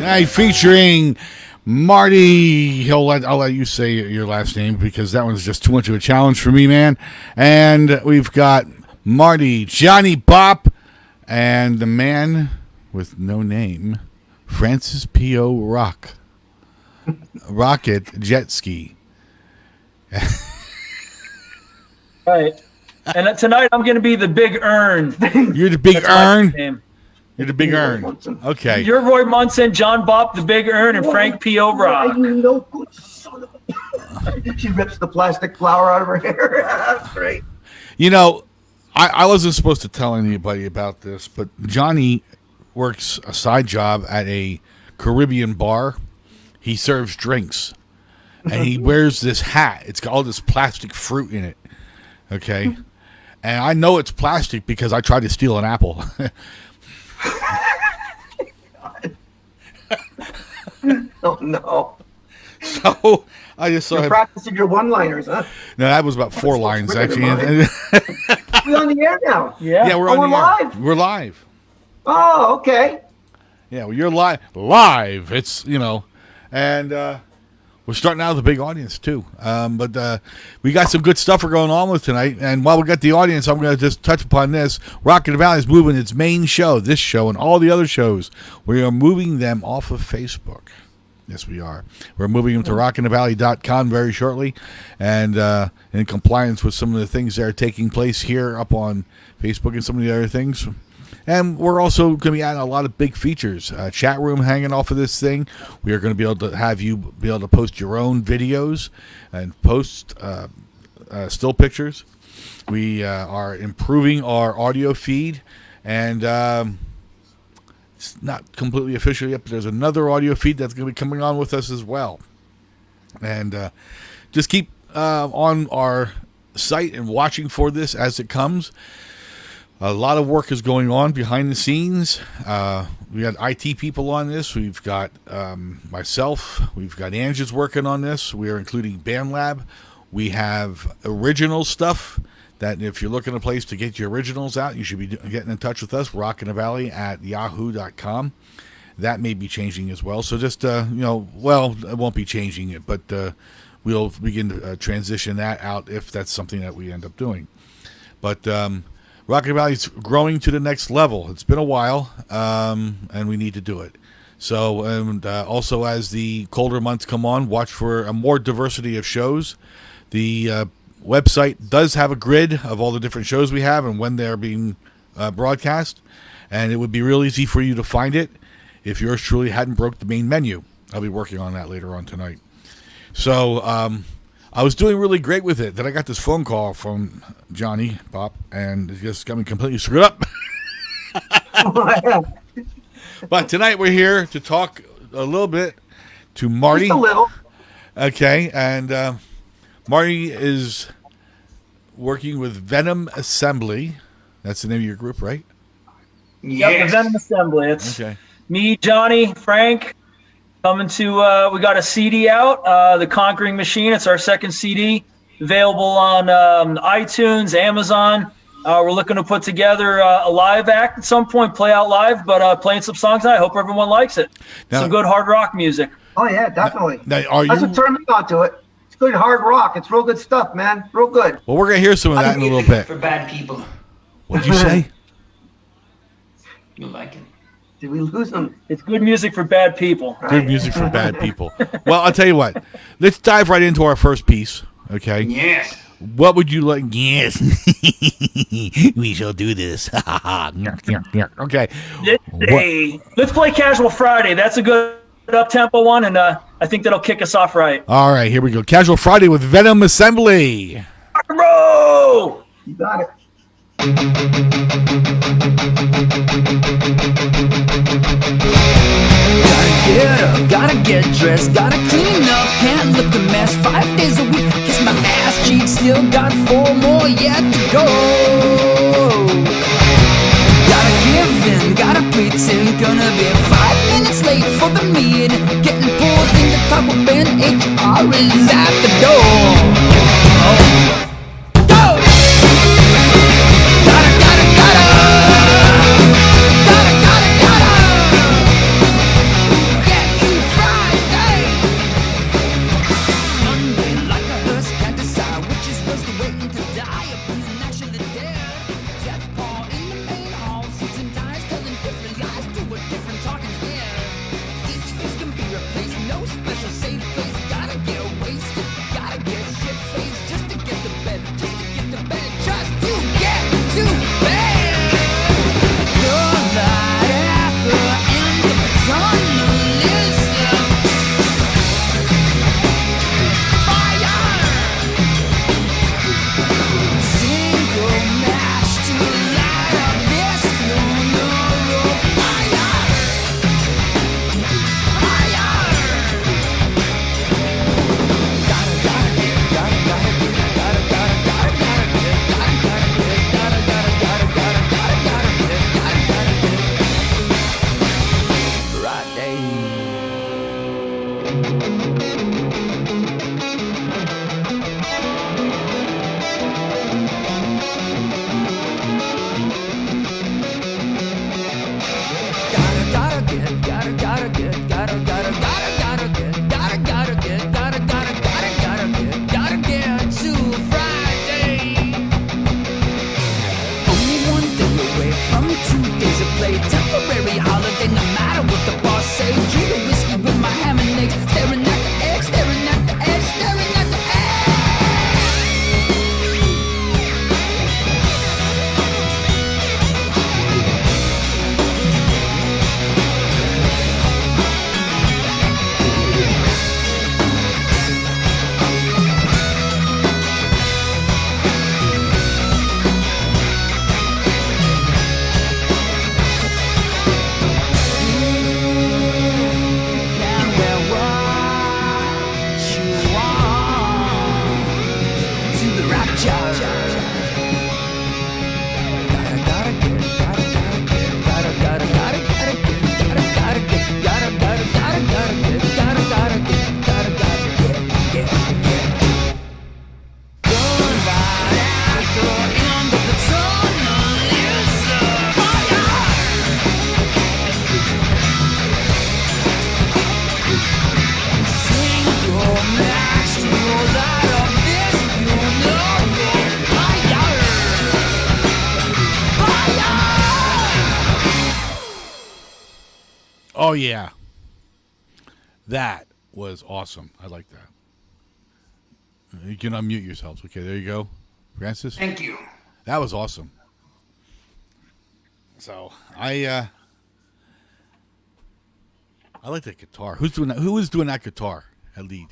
Tonight featuring Marty. I'll let you say your last name because that one's just too much of a challenge for me, man. And we've got Marty, Johnny Bop, and the man with no name, Francis P.O. Rocket Jet Ski. Right. And tonight I'm going to be the Big Earn. You're the Big Earn? You're the Big Earn. Okay. You're Roy Munson, John Bop, the Big Earn, and Frank P.O. Rock. You know, good son of a... She rips the plastic flower out of her hair. That's great. You know, I wasn't supposed to tell anybody about this, but Johnny works a side job at a Caribbean bar. He serves drinks. And he wears this hat. It's got all this plastic fruit in it. Okay? And I know it's plastic because I tried to steal an apple. Oh, no. So I just saw You're practicing your one-liners, huh? No, that was about 4 lines, actually. We're on the air now. Yeah, we're on the air. Live. We're live. Oh, okay. Yeah, well, you're live. It's, and we're starting out with a big audience, too. But we got some good stuff we're going on with tonight. And while we got the audience, I'm going to just touch upon this. Rocket Valley is moving its main show, this show, and all the other shows. We are moving them off of Facebook. Yes, we are. We're moving them to rockinthevalley.com very shortly. And in compliance with some of the things that are taking place here up on Facebook and some of the other things. And we're also going to be adding a lot of big features. Chat room hanging off of this thing. We are going to be able to have you be able to post your own videos and post still pictures. We are improving our audio feed. And it's not completely official yet, but there's another audio feed that's going to be coming on with us as well. And just keep on our site and watching for this as it comes. A lot of work is going on behind the scenes. We got IT people on this. We've got myself. We've got Angie's working on this. We are including BandLab. We have original stuff that if you're looking at a place to get your originals out, you should be getting in touch with us, rockinthevalley@yahoo.com. That may be changing as well. So just, it won't be changing it, but we'll begin to transition that out if that's something that we end up doing. But Rocket Valley's growing to the next level. It's been a while, and we need to do it. So, and also as the colder months come on, watch for a more diversity of shows. The website does have a grid of all the different shows we have and when they're being broadcast, and it would be real easy for you to find it if yours truly hadn't broke the main menu. I'll be working on that later on tonight. So, I was doing really great with it. Then I got this phone call from Johnny Bop, and it just got me completely screwed up. But tonight we're here to talk a little bit to Marty. Just a little. Okay, and Marty is working with Venom Assembly. That's the name of your group, right? Yes. Yep, the Venom Assembly. It's okay. Me, Johnny, Frank. Coming to, we got a CD out, The Conquering Machine. It's our second CD, available on iTunes, Amazon. We're looking to put together a live act at some point, play out live, but playing some songs tonight. I hope everyone likes it. Now, some good hard rock music. Oh, yeah, definitely. Now, That's what turned me on to it. It's good hard rock. It's real good stuff, man. Real good. Well, we're going to hear some of that in a little bit. For bad people. What'd you say? You'll like it. Did we lose them? It's good music for bad people. Good music for bad people. Well, I'll tell you what. Let's dive right into our first piece, okay? Yes. What would you like? Yes. We shall do this. Okay. Hey, let's play Casual Friday. That's a good up-tempo one, and I think that'll kick us off right. All right, here we go. Casual Friday with Venom Assembly. Bro! You got it. Gotta get up, gotta get dressed, gotta clean up, can't look a mess. 5 days a week, kiss my ass cheeks, still got 4 more yet to go. Gotta give in, gotta pretend, gonna be 5 minutes late for the meeting. Getting pulled in the Taco Bell, HR is at the door. Go! Gotta Oh yeah, that was awesome. I like that. You can unmute yourselves. Okay, there you go, Francis. Thank you. That was awesome. So I like that guitar. Who's doing that? Who is doing that guitar at lead?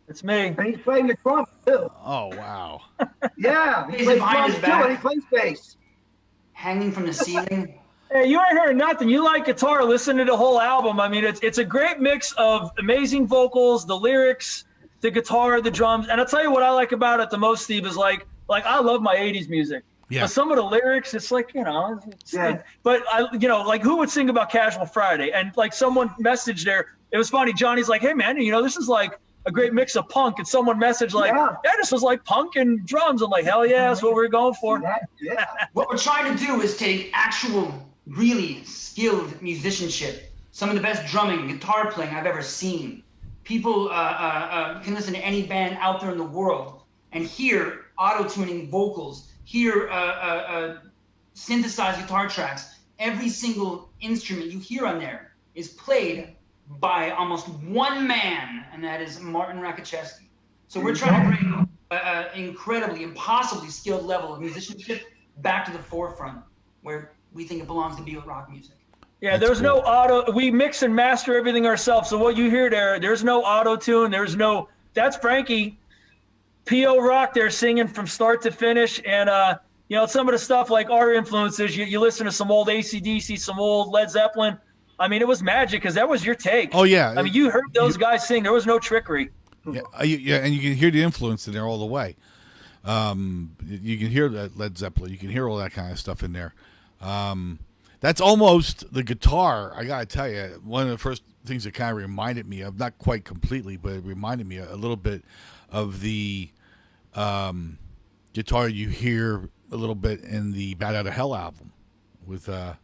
It's me. And he's playing the drums too. Oh wow. Yeah, he He's plays behind drums his too, back. and he plays bass. Hanging from the ceiling. Hey, you ain't heard nothing. You like guitar? Listen to the whole album. I mean, it's a great mix of amazing vocals, the lyrics, the guitar, the drums, and I'll tell you what I like about it the most, Steve, is like I love my '80s music. Yeah. But some of the lyrics, it's like, it's, Yeah. but like who would sing about Casual Friday? And like someone messaged there, it was funny. Johnny's like, hey man, this is like a great mix of punk. And someone messaged like, Yeah. this was like punk and drums. I'm like, hell yeah, that's what we're going for. Yeah. What we're trying to do is take actual, really skilled musicianship, some of the best drumming, guitar playing I've ever seen. People can listen to any band out there in the world and hear auto-tuning vocals, hear synthesized guitar tracks. Every single instrument you hear on there is played by almost one man, and that is Martin Rakoczewski. So we're trying to bring an incredibly, impossibly skilled level of musicianship back to the forefront, where we think it belongs to be with rock music. Yeah, That's there's cool. no auto. We mix and master everything ourselves. So what you hear there's no auto tune. That's Frankie, P.O. Rock there singing from start to finish. And, some of the stuff like our influences, you listen to some old AC/DC, some old Led Zeppelin. I mean, it was magic because that was your take. Oh yeah. I mean, you heard those guys sing. There was no trickery. Yeah, and you can hear the influence in there all the way. You can hear that Led Zeppelin. You can hear all that kind of stuff in there. That's almost the guitar. I gotta tell you, one of the first things that kind of reminded me of, not quite completely, but it reminded me a little bit of the guitar you hear a little bit in the Bat Out of Hell album with, from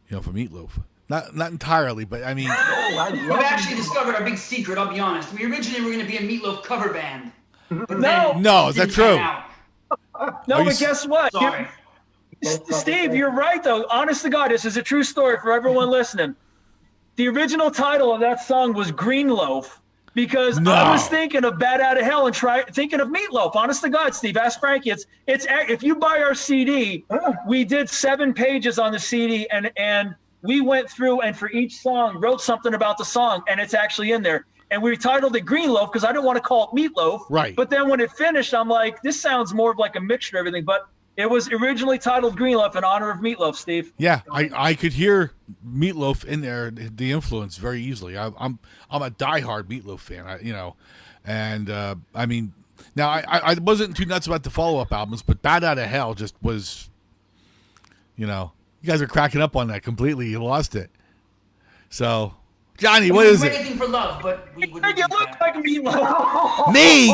Meatloaf. Not entirely, but I mean, We've actually discovered our big secret, I'll be honest. We originally were going to be a Meatloaf cover band. But No, is that didn't true? pan out. No, Are you but guess what? Sorry. Steve, you're right, though. Honest to God, this is a true story for everyone listening. The original title of that song was Green Loaf because I was thinking of Bat Out of Hell and thinking of Meatloaf. Honest to God, Steve, ask Frankie. It's if you buy our CD, we did 7 pages on the CD, and we went through and for each song wrote something about the song, and it's actually in there. And we titled it Green Loaf because I didn't want to call it Meatloaf. Right. But then when it finished, I'm like, this sounds more of like a mixture of everything. But it was originally titled Green Loaf in honor of Meatloaf, Steve. yeah, I could hear Meatloaf in there, the influence very easily. I'm a diehard Meatloaf fan, I mean, now I wasn't too nuts about the follow-up albums, but Bat Out of Hell just was, you guys are cracking up on that completely. You lost it. So, Johnny, what is We it? do anything for love, but we wouldn't You do look that. like Meatloaf. Me?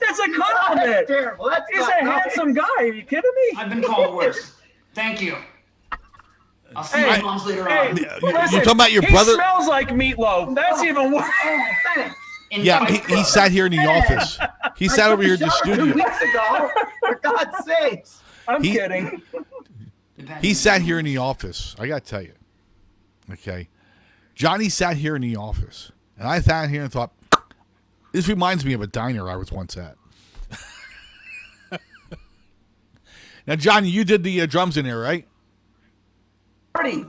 That's a compliment. That's terrible. That's He's not a nice. handsome guy. Are you kidding me? I've been called worse. Thank you. I'll see Hey, you moms later Hey, on. listen, you talking about your brother? He smells like Meatloaf. That's even worse. Oh, thanks. In Yeah, Fight he Club. sat here in the office. He sat over here in the Shower 2 studio. weeks ago. For God's sakes. I'm He- kidding. He sat here in the office. I got to tell you. Okay. Johnny sat here in the office. And I sat here and thought, this reminds me of a diner I was once at. Now, Johnny, you did the drums in there, right? Marty.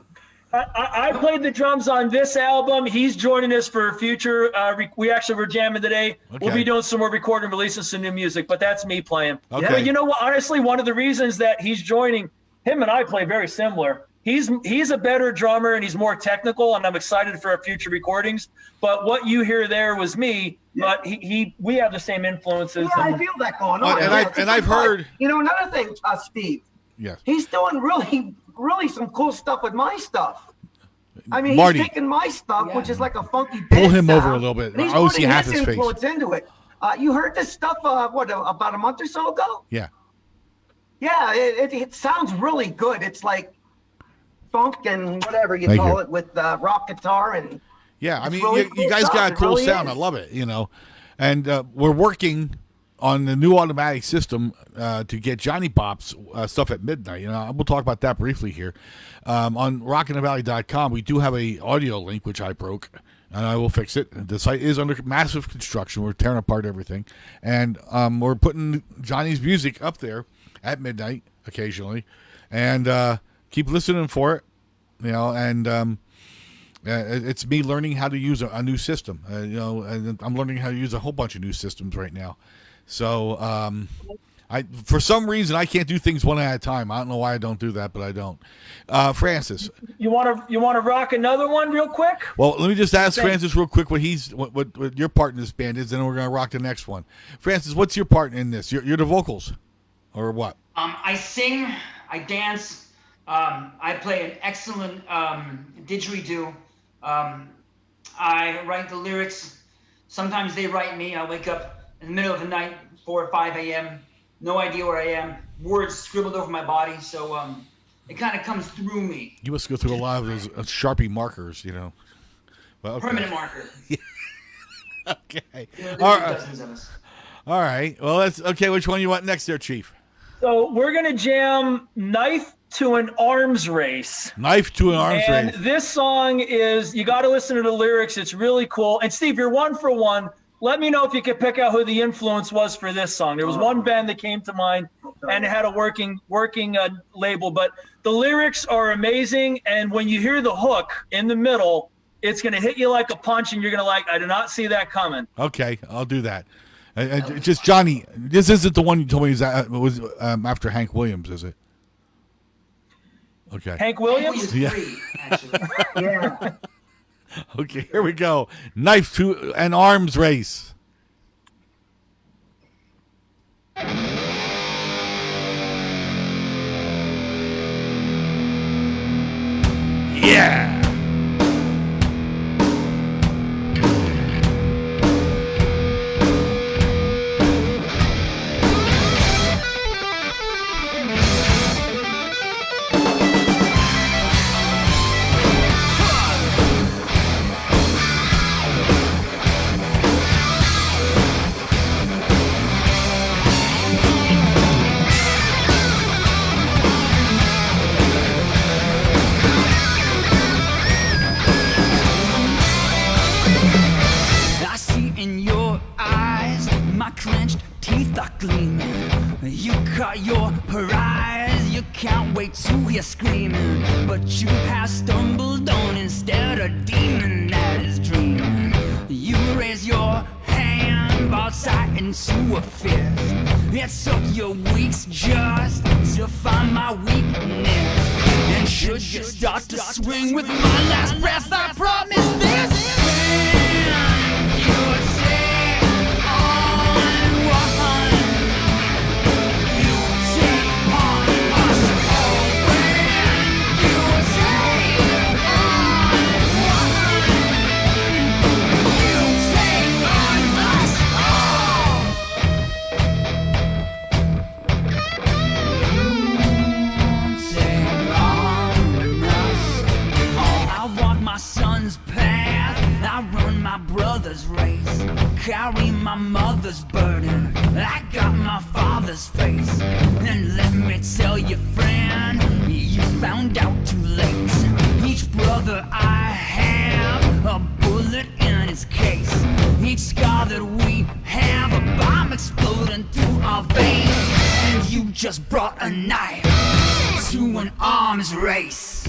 I played the drums on this album. He's joining us for future. We actually were jamming today. We'll Okay. be doing some more recording, releasing some new music, but that's me playing. Okay. But you know what? Honestly, one of the reasons that he's joining, him and I play very similar. He's a better drummer and he's more technical, and I'm excited for our future recordings. But what you hear there was me, but we have the same influences. Yeah, I and- feel that going Oh, on. and Yeah, I've- it's a and I've good vibe. heard- Another thing, Steve. Yes. He's doing really some cool stuff with my stuff. I mean, Marty. he's taking my stuff, which is like a funky Pull dance him over sound, a little bit. and he's I always see putting half his his face. influence into it. You heard this stuff, about a month or so ago? Yeah. Yeah, it sounds really good. It's like funk and whatever you Thank call you. it with rock guitar and Yeah, I It's mean, really you cool guys stuff. got a It cool really sound. is. I love it, And we're working on the new automatic system to get Johnny Bop's stuff at midnight. We'll talk about that briefly here. On rockinthevalley.com, we do have a audio link, which I broke, and I will fix it. The site is under massive construction. We're tearing apart everything. And we're putting Johnny's music up there at midnight occasionally. And keep listening for it. And it's me learning how to use a new system. And I'm learning how to use a whole bunch of new systems right now. So for some reason, I can't do things one at a time. I don't know why I don't do that, but I don't. Francis, you want to rock another one real quick? Well, let me just ask Francis real quick what your part in this band is, and then we're gonna rock the next one. Francis, what's your part in this? You're the vocals, or what? I sing, I dance, I play an excellent didgeridoo. I write the lyrics. Sometimes they write me. I wake up in the middle of the night, 4 or 5 a.m., no idea where I am, words scribbled over my body, so it kind of comes through me. You must go through a lot of those Sharpie markers, Well, okay. Permanent marker. Okay. All right. Dozens of us. All right. Well, that's okay. Which one you want next there, Chief? So we're going to jam Knife to an Arms Race. Knife to an Arms Race. And this song is, you got to listen to the lyrics. It's really cool. And Steve, you're 1 for 1. Let me know if you could pick out who the influence was for this song. There was one band that came to mind, and it had a working label. But the lyrics are amazing, and when you hear the hook in the middle, it's going to hit you like a punch, and you're going to I did not see that coming. Okay, I'll do that. Just Johnny, this isn't the one you told me was after Hank Williams, is it? Okay. Hank Williams? Yeah. Actually. Yeah. Okay, here we go. Knife to an Arms Race. Yeah. Clenched teeth are gleaming. You cut your prize. You can't wait to hear screaming. But you have stumbled on instead a demon that is dreaming. You raise your hand, ball tight into a fist. It took you weeks just to find my weakness. And should you start to swing with my last breath, I promise this. When you say race, carry my mother's burden. I got my father's face. And let me tell you, friend, you found out too late. Each brother I have, a bullet in his case. Each scar that we have, a bomb exploding through our veins. And you just brought a knife to an arms race.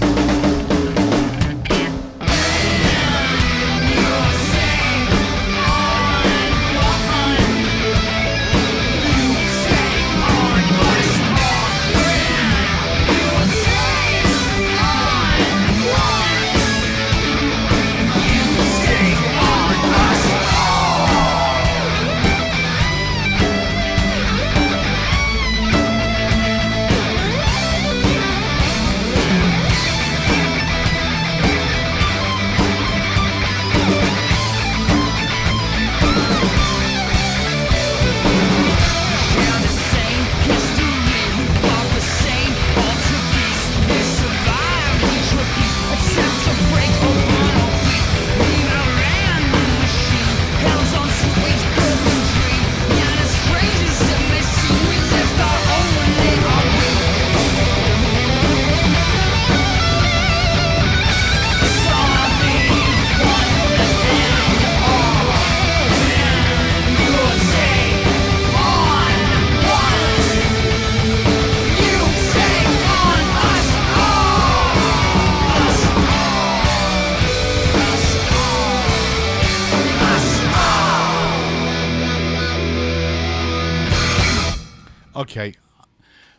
Okay.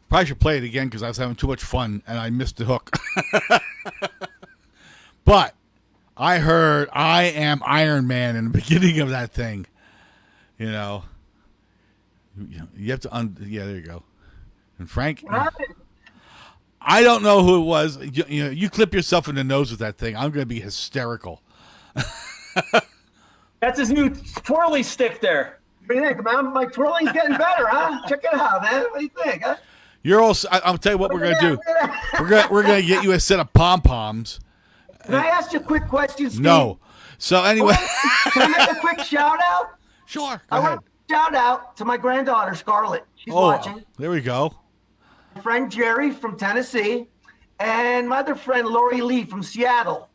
Probably should play it again because I was having too much fun and I missed the hook. But I heard I Am Iron Man in the beginning of that thing. You know. You have to yeah, there you go. And Frank, I don't know who it was. You clip yourself in the nose with that thing. I'm going to be hysterical. That's his new twirly stick there. What do you think, man? My twirling's getting better, huh? Check it out, man. What do you think, huh? You're also. I'll tell you what we're going to do. We're going to get you a set of pom poms. Can I ask you a quick question, Steve? No. So anyway, Can I make a quick shout out? Sure. I Go ahead. want to shout out to my granddaughter Scarlett. She's Oh, watching. there we go. My friend Jerry from Tennessee, and my other friend Lori Lee from Seattle.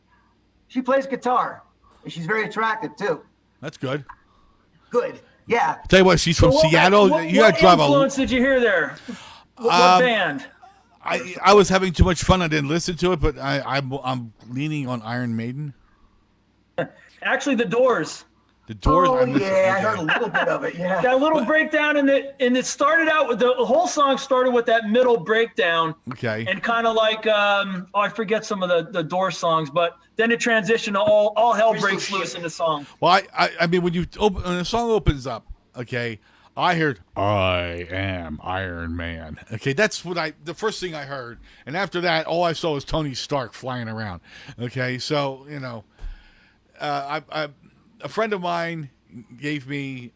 She plays guitar, and she's very attractive too. That's good. Good. Yeah. Tell you what, she's from Seattle. You got to drive What a. influence did you hear there? What band? I was having too much fun. I didn't listen to it, but I'm leaning on Iron Maiden. Actually, The Doors. The Doors. Oh, I'm listening- yeah, I okay. heard a little bit of it. Yeah. That little breakdown and it started out with the whole song started with that middle breakdown. Okay. And kind of like I forget some of the Doors songs, but then it transitioned to all hell Crystal breaks Ship. loose in the song. Well, I mean, when the song opens up, okay, I heard I Am Iron Man. Okay, that's the first thing I heard, and after that, all I saw was Tony Stark flying around. Okay, so a friend of mine gave me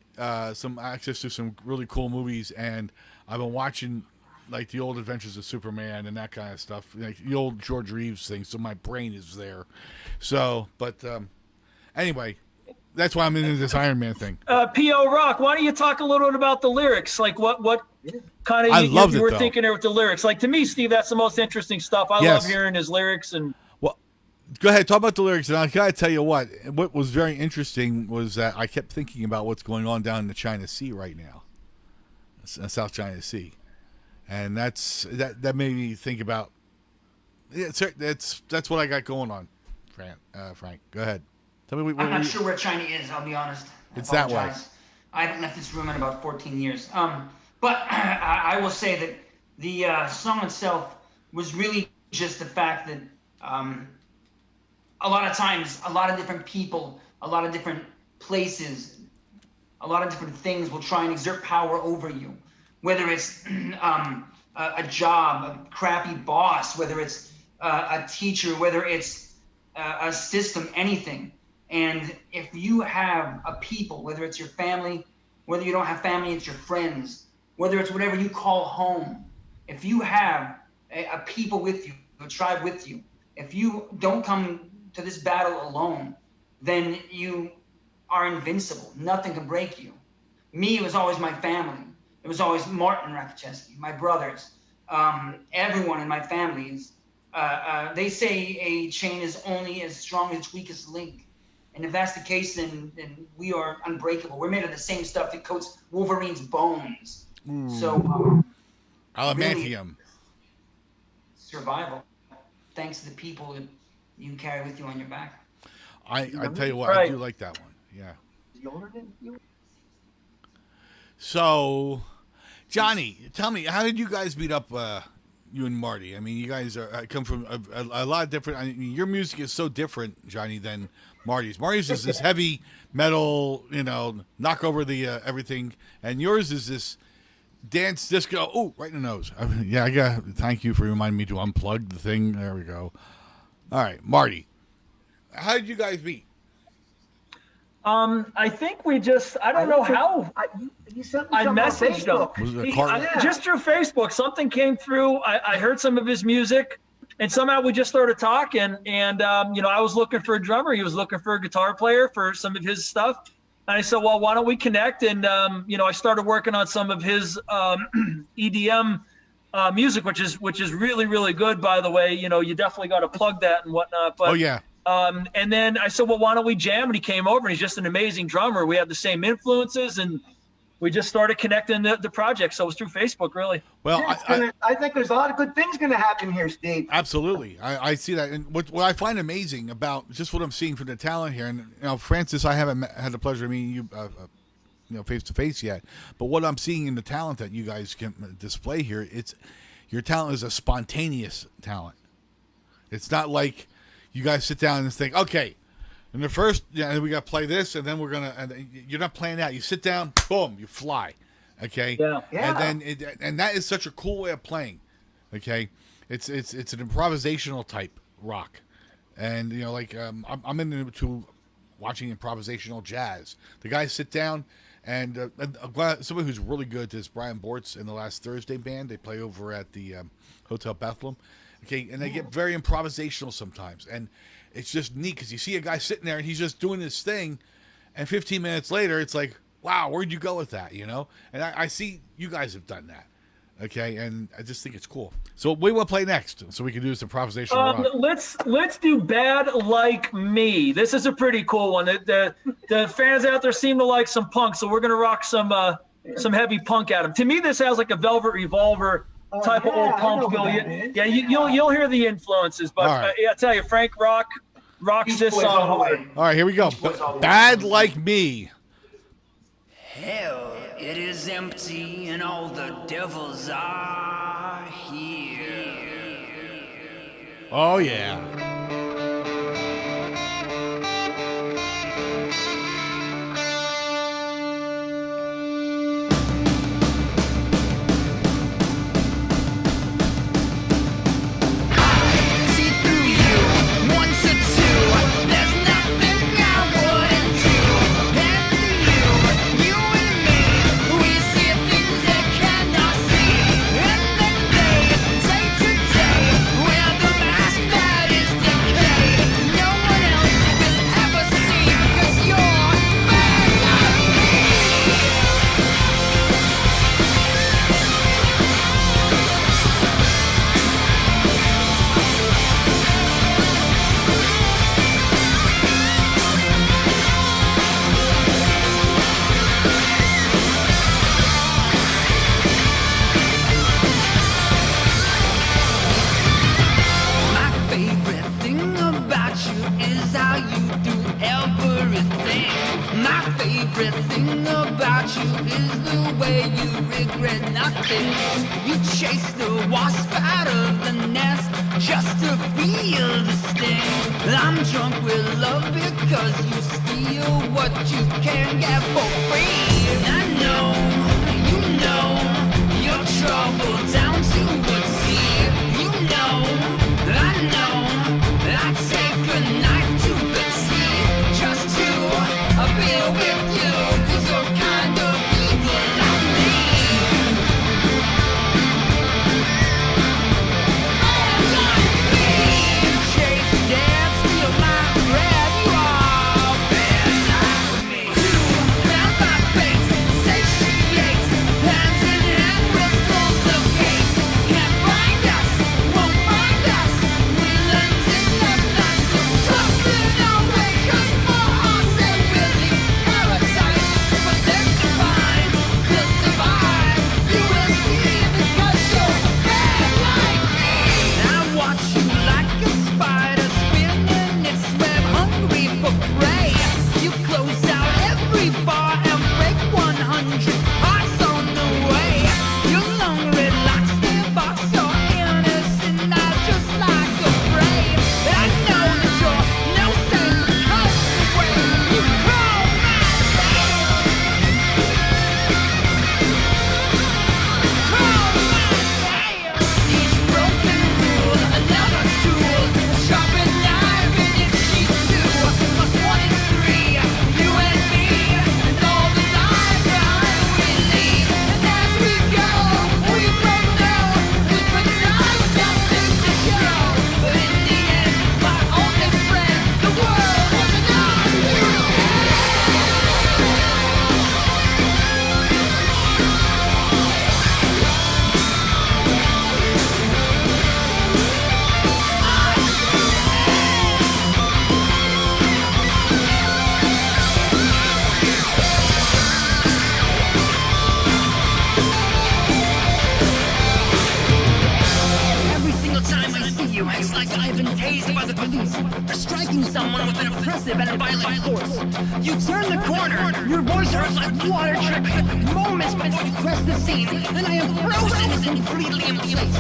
some access to some really cool movies, and I've been watching like the old Adventures of Superman and that kind of stuff, like the old George Reeves thing. So my brain is there. So, but anyway, that's why I'm into this Iron Man thing. P.O. Rock, why don't you talk a little bit about the lyrics? Like what kind of I you loved it, were though. thinking there with the lyrics? Like to me, Steve, that's the most interesting stuff. I Yes. love hearing his lyrics and. Go ahead, talk about the lyrics. And I gotta tell you what was very interesting was that I kept thinking about what's going on down in the China Sea right now, South China Sea, and that made me think about. Yeah, that's what I got going on, Frank. Go ahead. Tell me. I'm not sure where China is. I'll be honest. It's that way. Apologize. I haven't left this room in about 14 years. But I will say that the song itself was really just the fact that a lot of times, a lot of different people, a lot of different places, a lot of different things will try and exert power over you. Whether it's a job, a crappy boss, whether it's a teacher, whether it's a system, anything. And if you have a people, whether it's your family, whether you don't have family, it's your friends, whether it's whatever you call home, if you have a people with you, a tribe with you, if you don't come to this battle alone, then you are invincible. Nothing can break you. Me, it was always my family. It was always Martin Rakicheski, my brothers, everyone in my family is. They say a chain is only as strong as its weakest link. And if that's the case, then we are unbreakable. We're made of the same stuff that coats Wolverine's bones. So, Adamantium. survival. Thanks to the people that you carry with you on your back. I tell you what, I Right. do like that one. Yeah. Is he older than you? So, Johnny, tell me, how did you guys meet up? You and Marty. I mean, you guys come from a lot of different. I mean, your music is so different, Johnny, than Marty's. Marty's is this heavy metal, knock over the everything, and yours is this dance disco. Oh, right in the nose. Yeah, I got. Thank you for reminding me to unplug the thing. There we go. All right, Marty. How did you guys meet? I think we just, I don't know how. You sent me I something on messaged him. Facebook. Was it a car? Just through Facebook. Something came through. I heard some of his music, and somehow we just started talking. And I was looking for a drummer. He was looking for a guitar player for some of his stuff. And I said, well, why don't we connect? And I started working on some of his EDM music, which is really, really good, by the way. You definitely got to plug that and whatnot. But Oh yeah. and then I said, well, why don't we jam? And he came over, and he's just an amazing drummer. We have the same influences, and we just started connecting the project. So it was through Facebook, really. Well, Yeah, I think there's a lot of good things going to happen here, Steve. absolutely, I see that. And what I find amazing about just what I'm seeing from the talent here, and Francis, I haven't had the pleasure of meeting you face to face yet. But what I'm seeing in the talent that you guys can display here, it's your talent is a spontaneous talent. It's not like you guys sit down and think, okay, in the first, we got to play this, and then we're gonna. And you're not playing out. You sit down, boom, you fly. Okay. Yeah. And then and that is such a cool way of playing. Okay. It's an improvisational type rock, and I'm into watching improvisational jazz. The guys sit down, and somebody who's really good is Brian Bortz in the Last Thursday band. They play over at the Hotel Bethlehem. Okay, and they get very improvisational sometimes, and it's just neat because you see a guy sitting there and he's just doing his thing, and 15 minutes later it's like, wow, where'd you go with that? And I see you guys have done that. Okay, and I just think it's cool. So what do you want to play next so we can do some improvisational rock? Let's do Bad Like Me. This is a pretty cool one. The fans out there seem to like some punk, so we're gonna rock some heavy punk at them. To me, this sounds like a Velvet Revolver type of old punk feel. You'll hear the influences, but right. I tell you, Frank rocks this song hard. All right, here we go. Bad Like Me. Hell, it is empty and all the devils are here. Oh, yeah. Everything about you is the way you regret nothing. You chase the wasp out of the nest just to feel the sting. I'm drunk with love because you steal what you can get for free. I know, you know, your trouble down to a T. You know, I know, I take a knife to the teeth just to be with you. explosive and violent force. You turn the corner, your voice hurts like water dripping. Moments before you crest the scene, and I am frozen completely in place.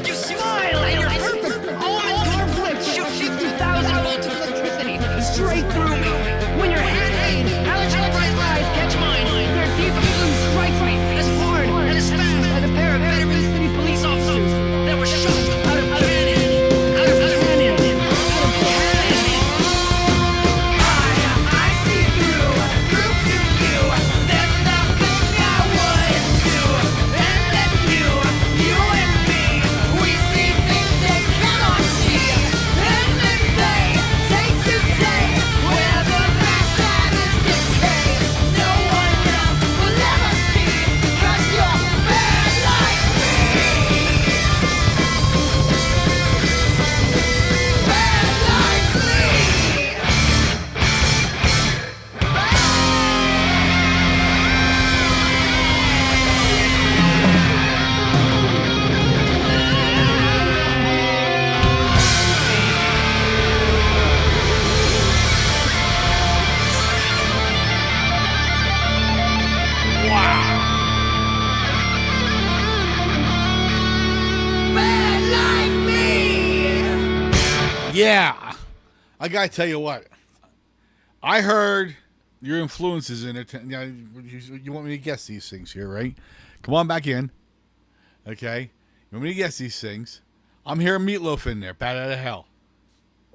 You smile and your perfect almond carved lips shoot 50,000 volts of electricity straight through me. When your handmade halogen-bright eyes catch mine, their deep blue strikes me as hard and as fast as a pair of veteran city police officers that were shot out of cannon. Out of cannon. Out of cannon. I see through to you. There's nothing I wouldn't do. And then you and me, we see things they cannot see. And then they take today where the backside is decay. No one else will ever see, 'cause you're bad like me. Bad like me. Bad like me. Yeah, I gotta tell you what. I heard your influences in it. Now, you want me to guess these things here, right? Come on back in. Okay, you want me to guess these things? I'm hearing Meatloaf in there, Bat Out of Hell.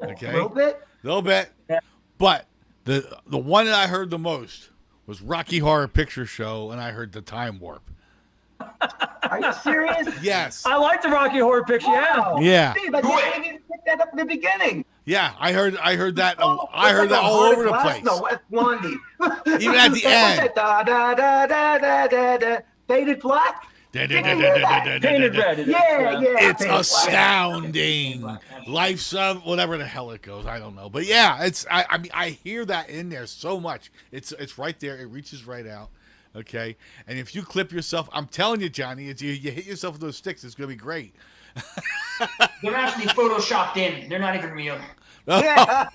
Okay, A little bit. little bit. Yeah. But the one that I heard the most was Rocky Horror Picture Show, and I heard the Time Warp. Are you serious? Yes. I like the Rocky Horror Picture. Wow. Yeah. Steve, I didn't even pick that up in the beginning. Yeah, I heard that. I heard that It's like all a over the Glass, place. No, West Blondie. Even at the end. Da, da, da, da, da, da, da. Faded Black? Painted red. Yeah. It's Faded Black. astounding. Life's of whatever the hell it goes. I don't know, but yeah, it's. I mean, I hear that in there so much. It's right there. It reaches right out. Okay, and if you clip yourself, I'm telling you, Johnny, you hit yourself with those sticks, it's gonna be great. They're actually photoshopped in. They're not even real. Yeah.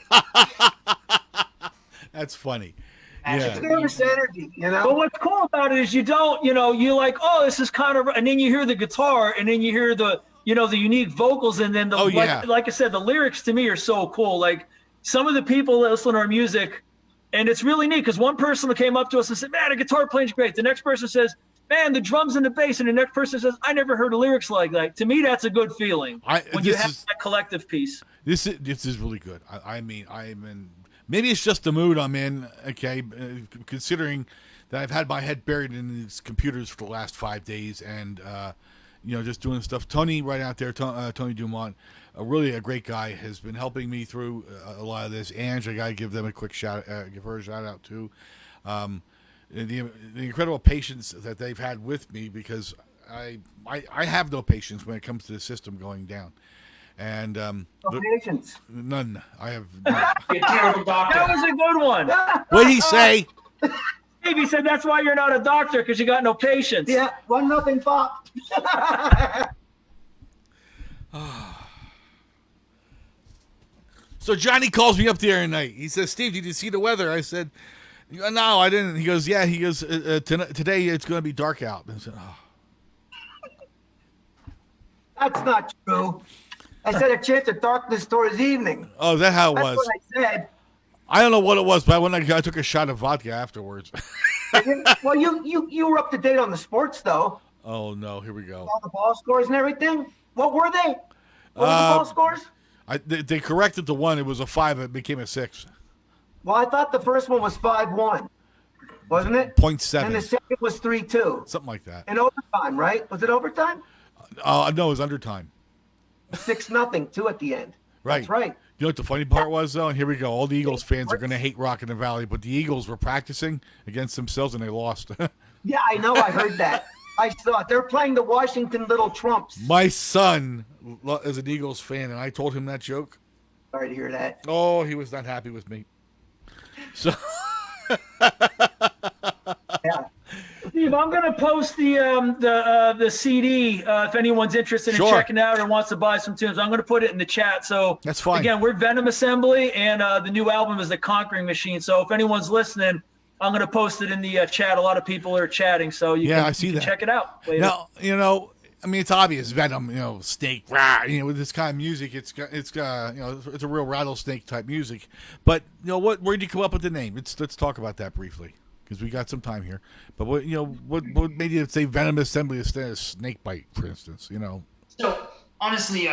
That's funny. Actually, Yeah. Nervous energy, you know? But what's cool about it is you don't, you're like, oh, this is kind of, and then you hear the guitar, and then you hear the, the unique vocals, and then the, Oh, yeah. like I said, the lyrics to me are so cool. Like some of the people that listen to our music, and it's really neat because one person came up to us and said, man, the guitar playing's great. The next person says, man, the drums and the bass, and the next person says, I never heard of lyrics like that. To me, that's a good feeling when you have that collective piece. This is really good. I mean, I'm in. Maybe it's just the mood I'm in. Okay, considering that I've had my head buried in these computers for the last 5 days, and just doing stuff. Tony, right out there, Tony Dumont, really a great guy, has been helping me through a lot of this. Ange, I gotta give them a quick give her a shout out too. The incredible patience that they've had with me, because I have no patience when it comes to the system going down. And No patience. none. I have none. You're a terrible doctor. That was a good one. What'd he say? Steve, he said that's why you're not a doctor, because you got no patience. Yeah, 1-0 Pop. So Johnny calls me up the other night. He says, Steve, did you see the weather? I said, no, I didn't. He goes, yeah. He goes, today it's going to be dark out. I said, oh. That's not true. I said a chance of darkness towards evening. Oh, is that how it That's was? what I said. I don't know what it was, but when I took a shot of vodka afterwards. Well, you were up to date on the sports, though. Oh, no. Here we go. All the ball scores and everything. What were they? What were the ball scores? They corrected the one. It was a 5. It became a 6. Well, I thought the first one was 5-1, wasn't it? 0.7. And the second was 3-2. Something like that. In overtime, right? Was it overtime? No, it was undertime. 6-0, 2 at the end. Right. That's right. You know what the funny part was, though? And here we go. All the Eagles fans are going to hate Rock in the Valley, but the Eagles were practicing against themselves, and they lost. Yeah, I know. I heard that. I saw it. They're playing the Washington Little Trumps. My son is an Eagles fan, and I told him that joke. Sorry to hear that. Oh, he was not happy with me. So, Yeah. Steve, I'm gonna post the CD if anyone's interested in Sure. checking it out or wants to buy some tunes. I'm gonna put it in the chat. So That's fine. Again, we're Venom Assembly, and the new album is The Conquering Machine. So if anyone's listening, I'm gonna post it in the chat. A lot of people are chatting, so I see you can that. check it out later. Now, I mean, it's obvious Venom, Snake, rah, with this kind of music, it's it's a real rattlesnake type music. But where'd you come up with the name? Let's talk about that briefly because we got some time here. But what made you say Venom Assembly instead of Snake Bite, for instance? So honestly,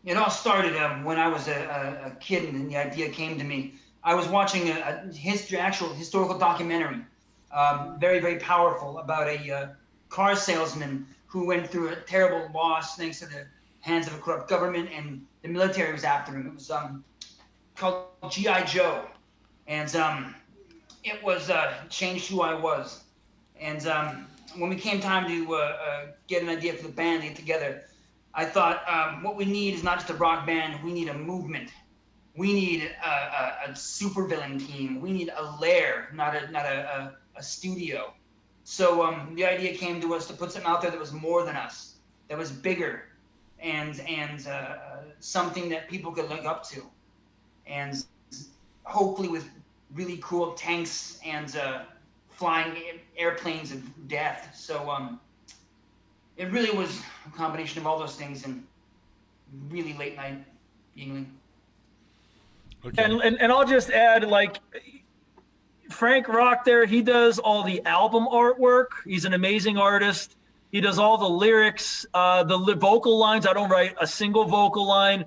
it all started when I was a kid, and the idea came to me. I was watching a actual historical documentary, very, very powerful, about a car salesman who went through a terrible loss thanks to the hands of a corrupt government, and the military was after him. It was called G.I. Joe, and it was changed who I was. And when it came time to get an idea for the band to get together, I thought what we need is not just a rock band, we need a movement. We need a supervillain team. We need a lair, not a studio. So the idea came to us to put something out there that was more than us, that was bigger, and something that people could look up to, and hopefully with really cool tanks and flying airplanes of death. So it really was a combination of all those things and really late night Yingling. Okay. And I'll just add, Frank Rock there, he does all the album artwork. He's an amazing artist. He does all the lyrics, the vocal lines. I don't write a single vocal line.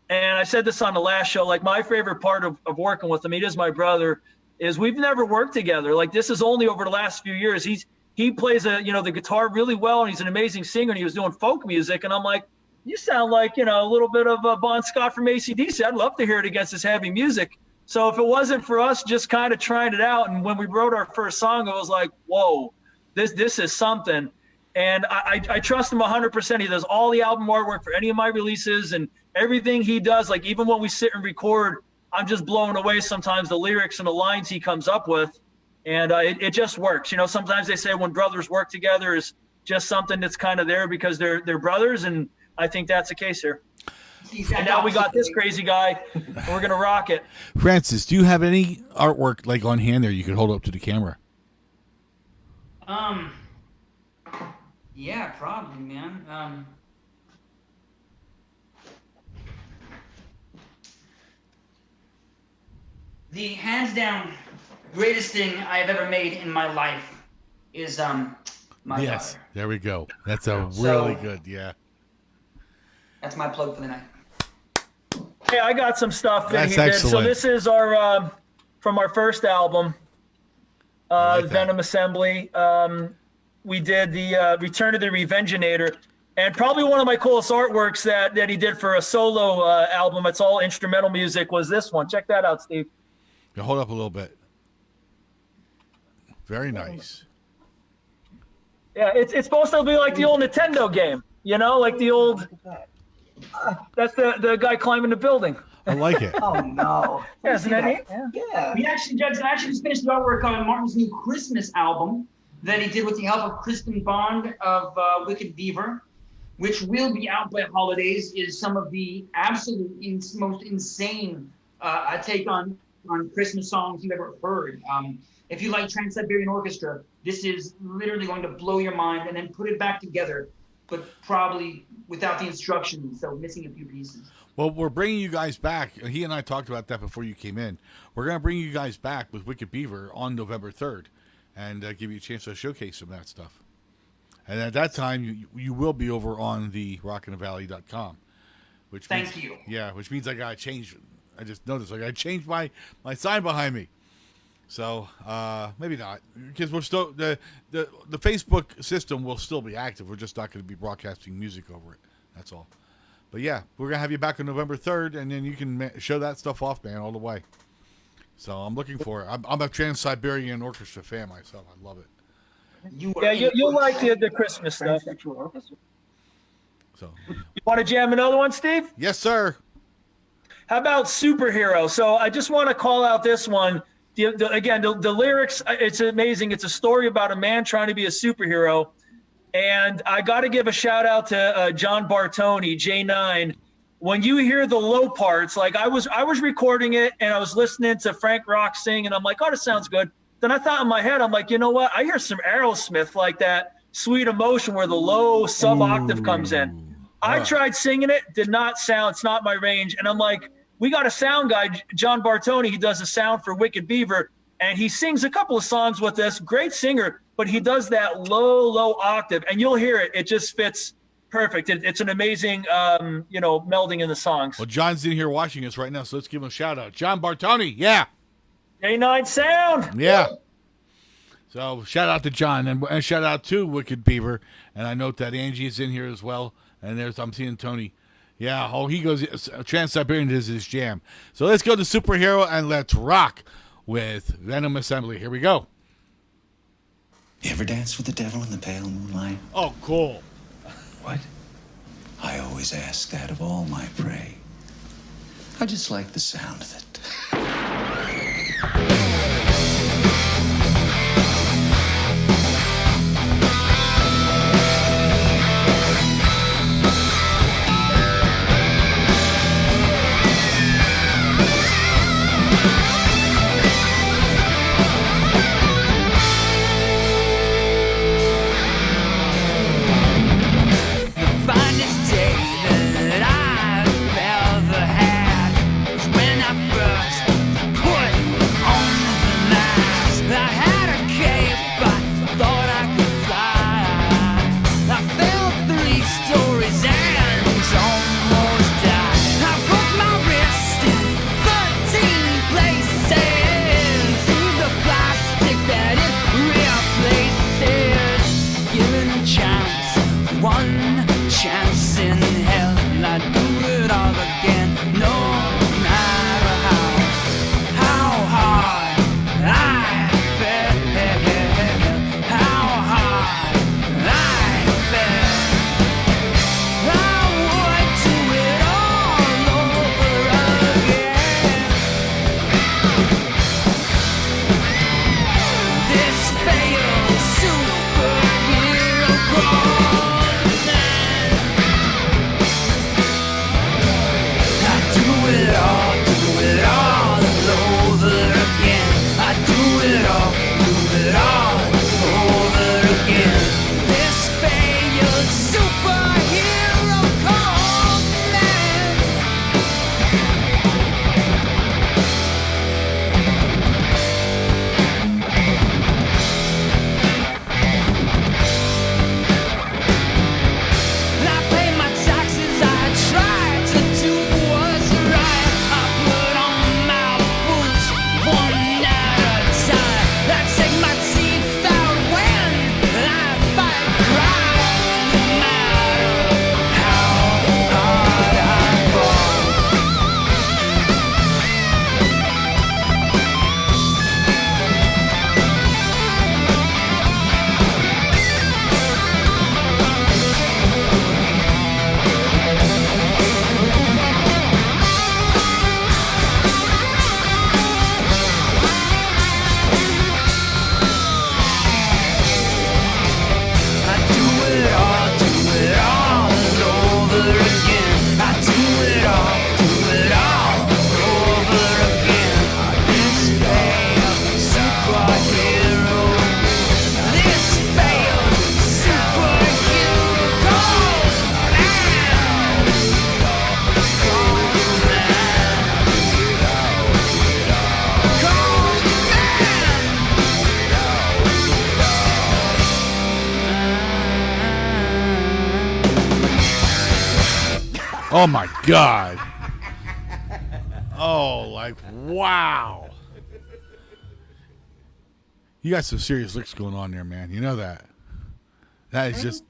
And I said this on the last show, my favorite part of working with him, he is my brother, is we've never worked together. This is only over the last few years. He plays the guitar really well, and he's an amazing singer, and he was doing folk music. And I'm like, you sound like, a little bit of Bon Scott from AC/DC. I'd love to hear it against this heavy music. So if it wasn't for us just kind of trying it out, and when we wrote our first song, it was like, whoa, this is something. And I trust him 100%. He does all the album artwork for any of my releases, and everything he does, even when we sit and record, I'm just blown away sometimes the lyrics and the lines he comes up with. And it just works. Sometimes they say when brothers work together is just something that's kind of there because they're brothers, and I think that's the case here. And now we got this crazy guy, and we're going to rock it. Francis, do you have any artwork on hand there you could hold up to the camera? Yeah, probably, man. The hands down greatest thing I've ever made in my life is my daughter. There we go. That's really good. Yeah. That's my plug for the night. Hey, I got some stuff that That's he did. excellent. So this is our from our first album, like that. Venom Assembly. We did the Return of the Revengeinator, and probably one of my coolest artworks that he did for a solo album. It's all instrumental music. Was this one? Check that out, Steve. Yeah, hold up a little bit. Very nice. Yeah, it's supposed to be like the old Nintendo game. Like the old. That's the guy climbing the building. I like it. Oh no! Yeah, isn't that neat? Yeah. We actually just finished the artwork on Martin's new Christmas album that he did with the help of Kristen Bond of Wicked Beaver, which will be out by holidays. Is some of the absolute most insane take on Christmas songs you've ever heard. If you like Trans-Siberian Orchestra, this is literally going to blow your mind, and then put it back together, but probably without the instructions, so missing a few pieces. Well, we're bringing you guys back. He and I talked about that before you came in. We're going to bring you guys back with Wicked Beaver on November 3rd and give you a chance to showcase some of that stuff. And at that time, you will be over on the rockinthevalley.com. Thank you. Yeah, which means I got to change. I just noticed I got to change my sign behind me. So maybe not, because we're still the Facebook system will still be active. We're just not going to be broadcasting music over it. That's all. But yeah, we're gonna have you back on November 3rd, and then you can show that stuff off, man, all the way. So I'm looking for it. I'm a Trans-Siberian Orchestra fan myself. I love it. You'll like the Christmas stuff. So You want to jam another one, Steve? yes, sir. How about Superhero? So I just want to call out this one. the lyrics, it's amazing. It's a story about a man trying to be a superhero. And I got to give a shout out to John Bartoni, J9. When you hear the low parts, like I was recording it and I was listening to Frank Rock sing, and I'm like, oh, this sounds good. Then I thought in my head, I'm like, you know what? I hear some Aerosmith, like that Sweet Emotion where the low sub octave comes in. I tried singing it, did not sound. It's not my range. And I'm like, we got a sound guy, John Bartoni. He does the sound for Wicked Beaver, and he sings a couple of songs with us. Great singer. But he does that low octave, and you'll hear it. It just fits perfect. It's an amazing, melding in the songs. Well, John's in here watching us right now, so let's give him a shout out. John Bartoni, yeah. J9 Sound. Yeah. So shout out to John, and shout out to Wicked Beaver. And I note that Angie is in here as well. And I'm seeing Tony. Yeah, he goes, Trans-Siberian is his jam. So let's go to Superhero and let's rock with Venom Assembly. Here we go. You ever dance with the devil in the pale moonlight? Oh, cool. What? I always ask that of all my prey. I just like the sound of it. Oh my God. Oh, like, wow. You got some serious licks going on there, man. You know that. That is just.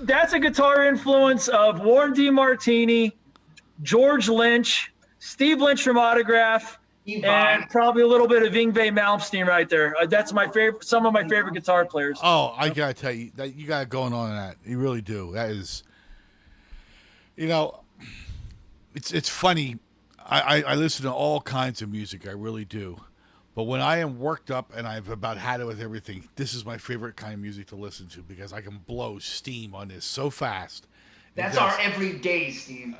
That's a guitar influence of Warren DeMartini, George Lynch, Steve Lynch from Autograph, and probably a little bit of Yngwie Malmsteen right there. That's my favorite. Some of my favorite guitar players. Oh, I gotta tell you that you got going on in that. You really do. That is. You know, it's funny. I listen to all kinds of music. I really do. But when I am worked up and I've about had it with everything, this is my favorite kind of music to listen to because I can blow steam on this so fast. That's our everyday, Steve.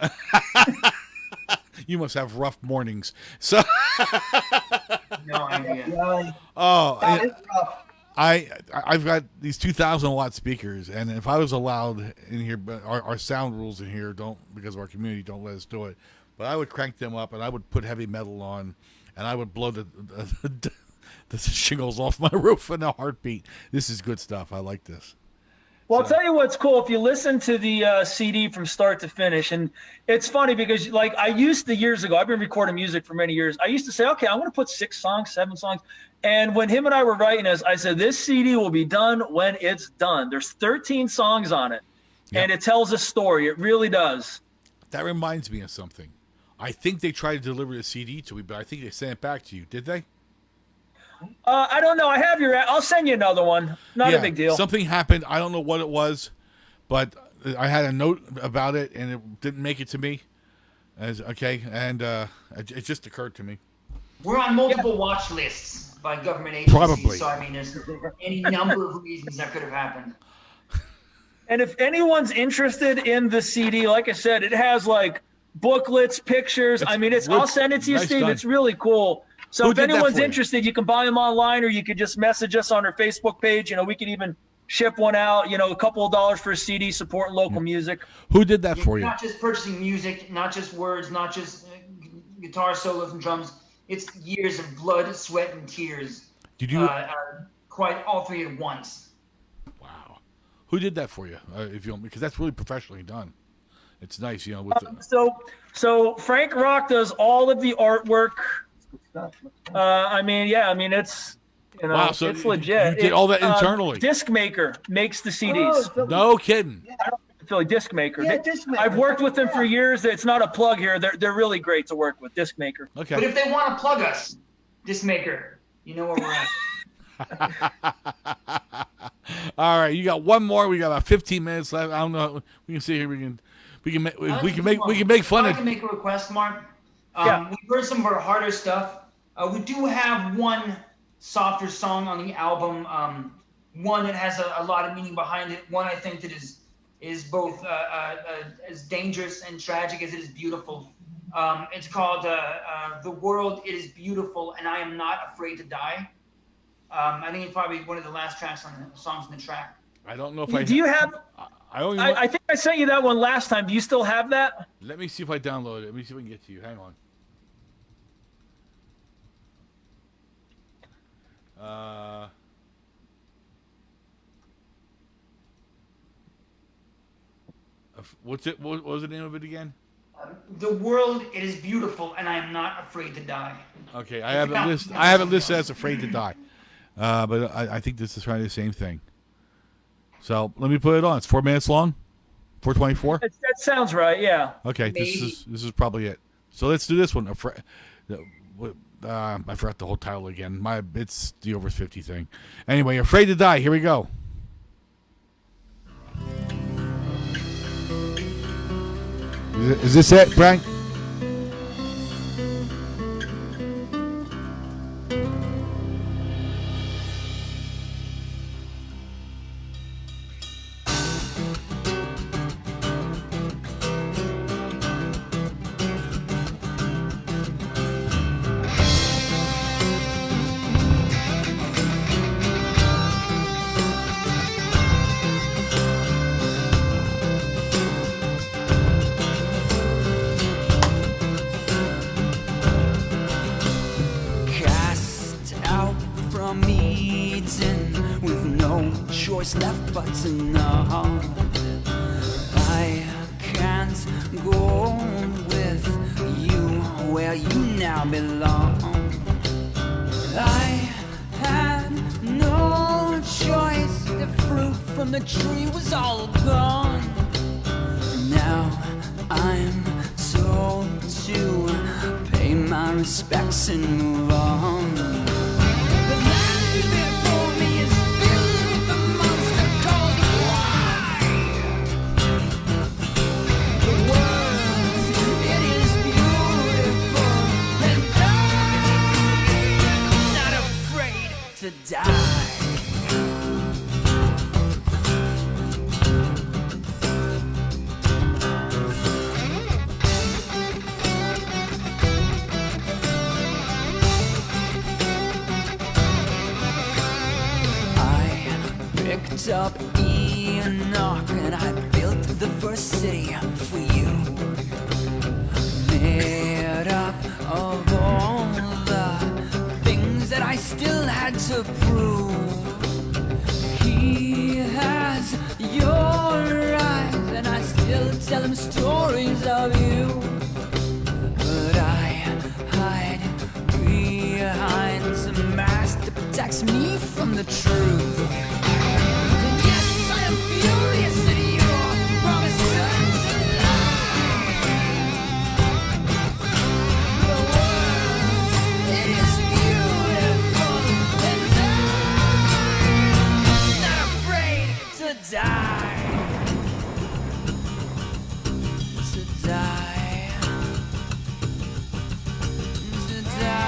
You must have rough mornings. So No idea. That is rough. I've got these 2,000 watt speakers, and if I was allowed in here, but our sound rules in here don't, because of our community, don't let us do it. But I would crank them up, and I would put heavy metal on, and I would blow the shingles off my roof in a heartbeat. This is good stuff. I like this. Well, I'll tell you what's cool. If you listen to the CD from start to finish, and it's funny because, like, I used to years ago, I've been recording music for many years. I used to say, okay, I'm going to put 6 songs, 7 songs. And when him and I were writing this, I said, this CD will be done when it's done. There's 13 songs on it, and it tells a story. It really does. That reminds me of something. I think they tried to deliver the CD to me, but I think they sent it back to you. Did they? I don't know. I have your. I'll send you another one. Not a big deal. Something happened. I don't know what it was, but I had a note about it, and it didn't make it to me. And it just occurred to me. We're on multiple watch lists by government agencies. Probably. So, I mean, there's any number of reasons that could have happened. And if anyone's interested in the CD, like I said, it has like booklets, pictures. I'll send it to you, nice Steve. done. It's really cool. So Who if did that anyone's for you? interested, you can buy them online, or you could just message us on our Facebook page. We could even ship one out. A couple of dollars for a CD, supporting local music. Who did that for you? Not just purchasing music, not just words, not just guitar solos and drums. It's years of blood, sweat, and tears. Did you? Quite all 3 at once. Wow. Who did that for you? If you, because that's really professionally done. It's nice, with So Frank Rock does all of the artwork. It's wow, so it's legit. You did all that internally. Discmaker makes the CDs. No kidding. Philly Discmaker. Yeah, Discmaker. I've worked with them for years. It's not a plug here. They're really great to work with. Discmaker. Okay. But if they want to plug us, Discmaker, you know where we're at. All right, you got one more. We got about 15 minutes left. I don't know. We can see here. We can make fun I of. can make a request, Mark. Yeah. We've heard some of our harder stuff. We do have one softer song on the album. One that has a lot of meaning behind it. One I think that is both as dangerous and tragic as it is beautiful. It's called "The World It Is Beautiful and I Am Not Afraid to Die." I think it's probably one of the last tracks on the songs in the track. I don't know if Do you have? I I think I sent you that one last time. Do you still have that? Let me see if I download it. Let me see if I can get to you. Hang on. What's it? What was the name of it again? The World It Is Beautiful and I Am Not Afraid to Die. Okay, I have it listed. I have it listed as "Afraid to Die," but I think this is trying to do the same thing. So let me put it on. It's 4 minutes long. 4:24. That sounds right. Yeah. Okay, this is probably it. So let's do this one. I forgot the whole title again. It's the over 50 thing. Anyway, "Afraid to Die." Here we go. Is this it, Frank? Cast out from Eden with no choice left but to nod. I can't go with you where you now belong. I had no choice. The fruit from the tree was all gone. Now I'm told to pay my respects and move on. The land before me is filled with a monster called why. The world, it is beautiful. picked up Enoch and I built the first city for you. Made up of all the things that I still had to prove. He has your eyes and I still tell him stories of you. But I hide behind some mask that protects me from the truth. And yes, I am furious at your promises to lie. The world, it is beautiful, and I'm not afraid to die. To die. To die.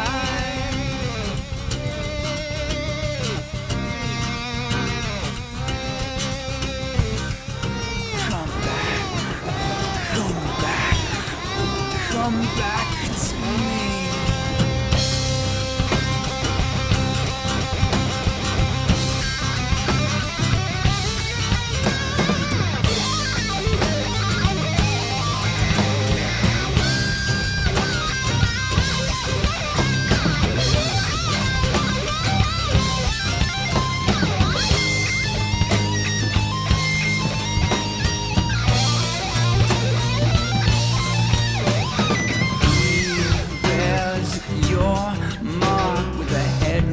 Come back to me.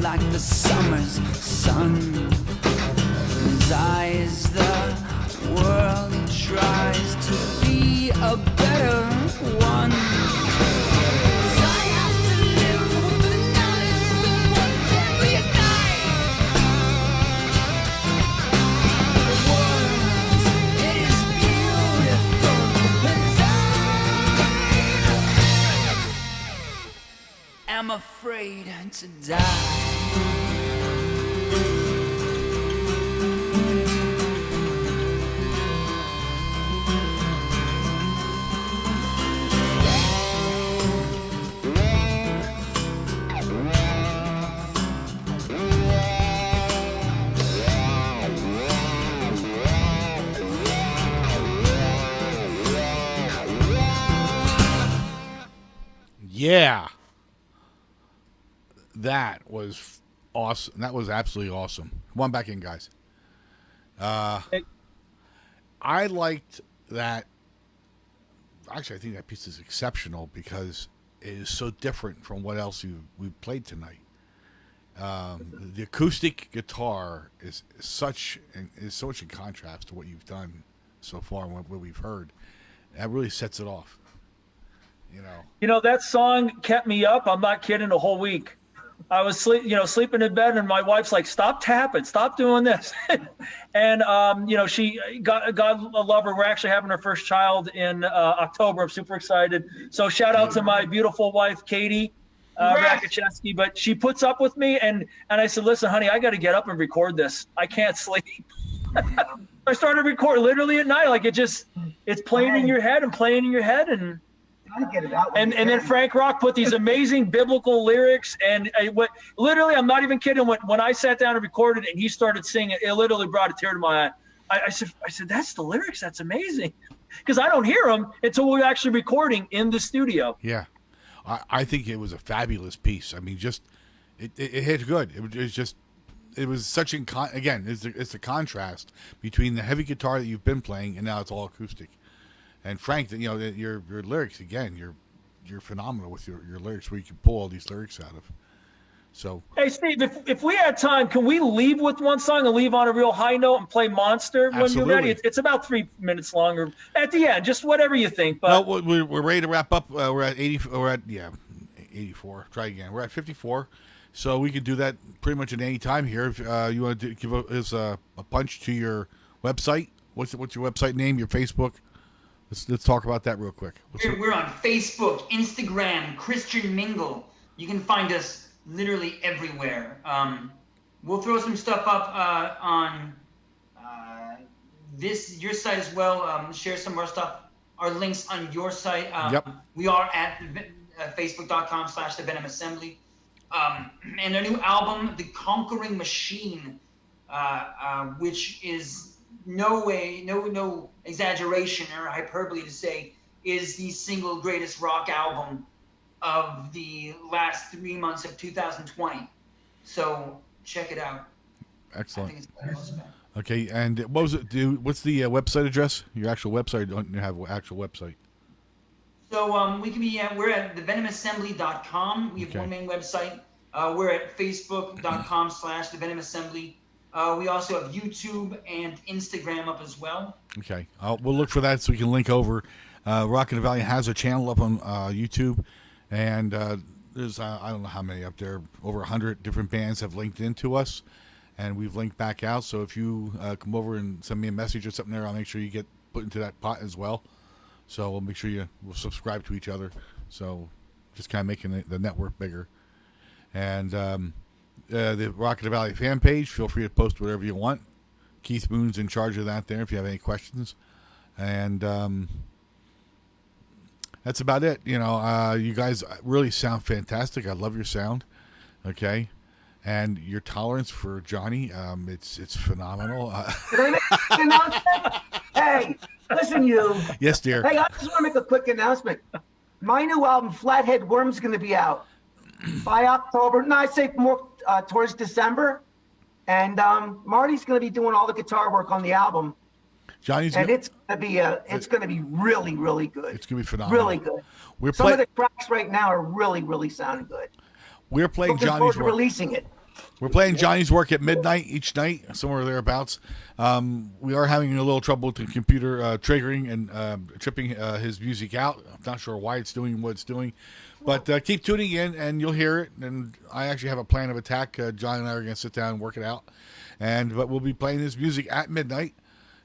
Like the summer's sun. His eyes, the world tries to be a better one. 'Cause I have to live with the knowledge that one day you die. The world, it is beautiful, and I am afraid to die. Yeah. That was awesome. That was absolutely awesome. Come on back in, guys. I liked that. Actually, I think that piece is exceptional because it is so different from what else we've played tonight. The acoustic guitar is such in contrast to what you've done so far and what we've heard. That really sets it off. You know, that song kept me up. I'm not kidding. A whole week. I was sleeping in bed, and my wife's like, "Stop tapping, stop doing this." And she God love her. We're actually having our first child in October. I'm super excited. So shout out to my beautiful wife, Katie Rakoczewski. But she puts up with me, and I said, "Listen, honey, I got to get up and record this. I can't sleep." I started recording literally at night. Like it's playing in your head and playing in your head, and get it out. And then Frank Rock put these amazing biblical lyrics, and literally, I'm not even kidding. When I sat down and recorded it, and he started singing, it literally brought a tear to my eye. I said, that's the lyrics. That's amazing, because I don't hear them until we're actually recording in the studio. Yeah, I think it was a fabulous piece. I mean, just it hit good. It was such again. It's the contrast between the heavy guitar that you've been playing and now it's all acoustic. And Frank, your lyrics again, you're phenomenal with your lyrics, where you can pull all these lyrics out of. So hey Steve, if we had time, can we leave with one song and leave on a real high note and play Monster when you're ready? It's about 3 minutes long, or at the end, just whatever you think. But no, we're ready to wrap up. We're at 80. We're at 84. Try again. We're at 54. So we can do that pretty much at any time here. If you want to give us a punch to your website, what's your website name? Your Facebook. Let's talk about that real quick. We're on Facebook, Instagram, Christian Mingle. You can find us literally everywhere. We'll throw some stuff up on your site as well. Share some of our stuff, our links on your site. Yep. We are at facebook.com/The Venom Assembly. And their new album, The Conquering Machine, which is no exaggeration or hyperbole to say is the single greatest rock album of the last 3 months of 2020. So check it out. Excellent. I think it's the most about. Okay, and what was it? What's the website address? Your actual website? Don't you have an actual website? So we can be we're at theVenomAssembly.com. We have Okay. one main website. We're at Facebook.com/theVenomAssembly. We also have YouTube and Instagram up as well. Okay, we'll look for that so we can link over. Rock in the Valley has a channel up on YouTube, and there's I don't know how many up there. Over 100 different bands have linked into us, and we've linked back out. So if you come over and send me a message or something there, I'll make sure you get put into that pot as well. So we'll make sure we'll subscribe to each other. So just kind of making the network bigger. And the Rock in the Valley fan page, feel free to post whatever you want. Keith Boone's in charge of that there if you have any questions. And that's about it. You know, you guys really sound fantastic. I love your sound. Okay. And your tolerance for Johnny, it's phenomenal. Can I make an announcement? Hey, listen, you. Yes, dear. Hey, I just want to make a quick announcement. My new album, Flathead Worm's going to be out by October. No, I say more towards December. And Marty's going to be doing all the guitar work on the album. Johnny's And it's going to be really, really good. It's going to be phenomenal. Really good. We're Some of the tracks right now are really, really sounding good. We're playing Looking forward Johnny's to work. releasing it. We're playing Johnny's work at midnight each night, somewhere thereabouts. We are having a little trouble with the computer triggering and tripping his music out. I'm not sure why it's doing what it's doing. But keep tuning in, and you'll hear it. And I actually have a plan of attack. John and I are going to sit down and work it out. But we'll be playing his music at midnight.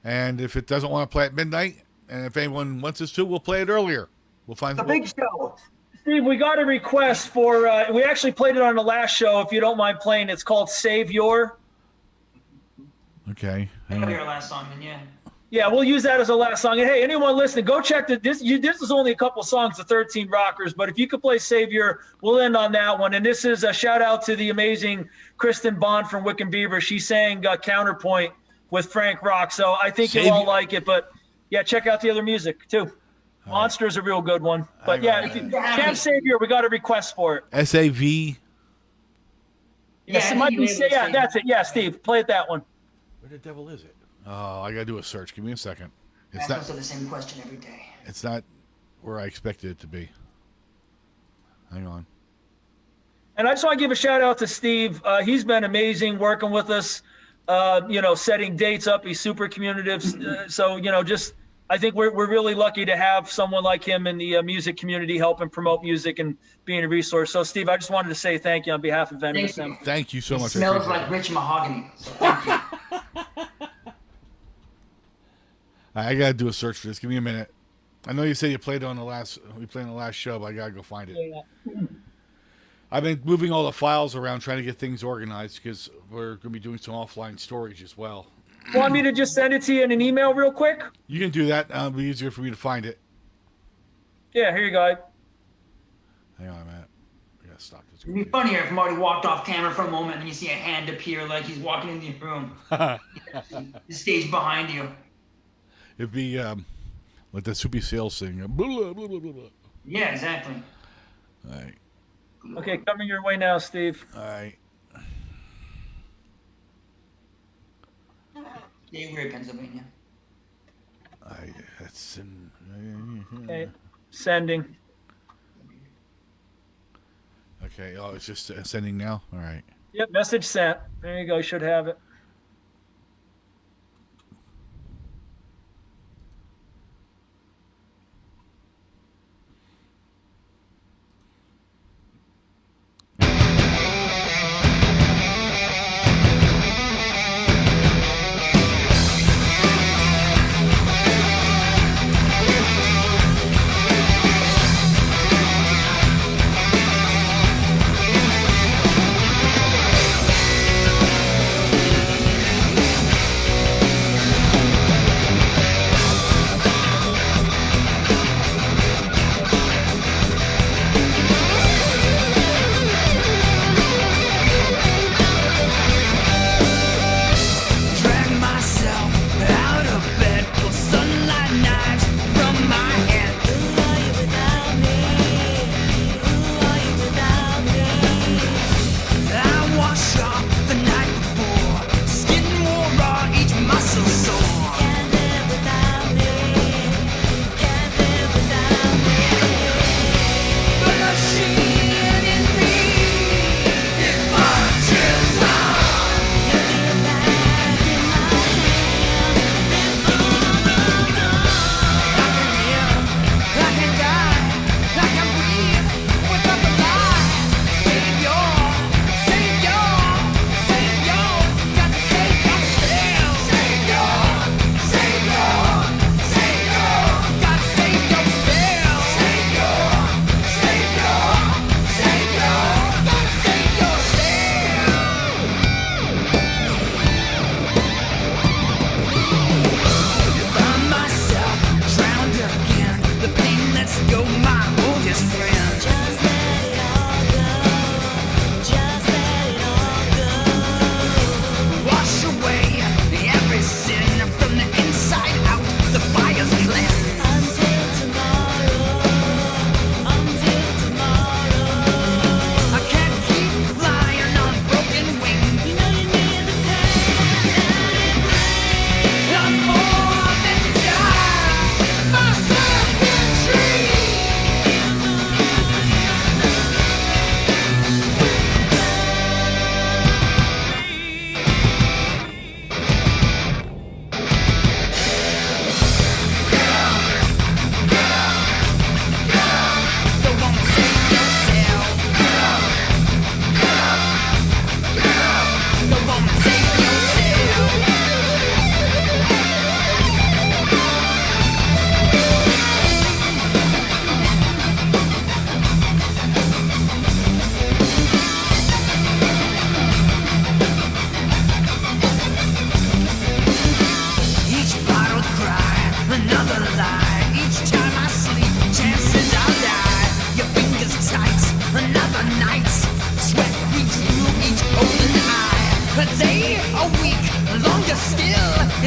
And if it doesn't want to play at midnight, and if anyone wants us to, we'll play it earlier. We'll find The big show. Steve, we got a request for, we actually played it on the last show, if you don't mind playing. It's called Save Your. Okay. That'll be our last song, then, yeah. Yeah, we'll use that as a last song. And hey, anyone listening, go check this. This is only a couple songs, the 13 Rockers, but if you could play Savior, we'll end on that one. And this is a shout out to the amazing Kristen Bond from Wiccan Beaver. She sang Counterpoint with Frank Rock, so I think you'll all like it. But yeah, check out the other music too. Monster's a real good one. But yeah, if you can't Savior, we got a request for it. SAV. Yes, it might be. Yeah, that's it. Yeah, Steve, play it that one. Where the devil is it? Oh, I got to do a search. Give me a second. Ask us the same question every day. It's not where I expected it to be. Hang on. And I just want to give a shout out to Steve. He's been amazing working with us, setting dates up. He's super communicative. I think we're really lucky to have someone like him in the music community helping promote music and being a resource. So, Steve, I just wanted to say thank you on behalf of Venom Assembly. Thank you so much. It smells like rich mahogany. So thank you. I got to do a search for this. Give me a minute. I know you said we played on the last show, but I got to go find it. Yeah. I've been moving all the files around trying to get things organized because we're going to be doing some offline storage as well. Want me to just send it to you in an email real quick? You can do that. It'll be easier for me to find it. Yeah, here you go. Hang on a minute. I got to stop this. It'd be funnier if Marty walked off camera for a moment and you see a hand appear like he's walking into your room. The stage behind you. It'd be like the Soupy Sales thing. Blah, blah, blah, blah, blah. Yeah, exactly. All right. Okay, coming your way now, Steve. All right. Yeah, we're in Pennsylvania. That's in. Okay, sending. Okay. Oh, it's just sending now. All right. Yep, message sent. There you go. You should have it.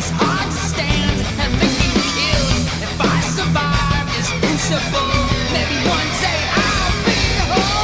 It's hard to stand and think he kills. If I survive this crucible, maybe one day I'll be whole.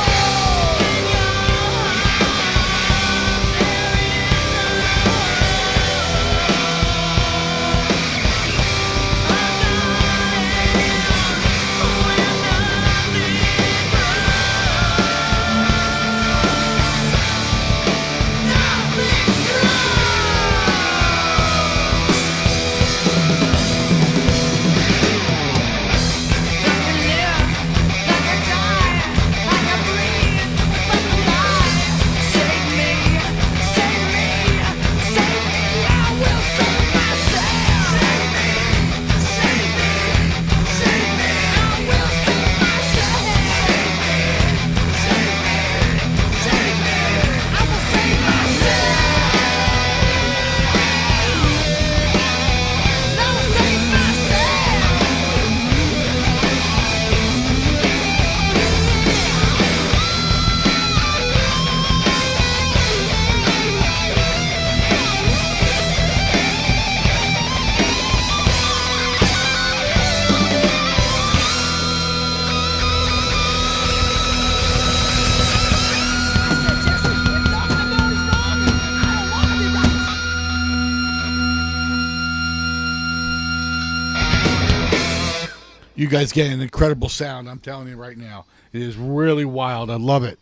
You guys get an incredible sound. I'm telling you right now. It is really wild. I love it.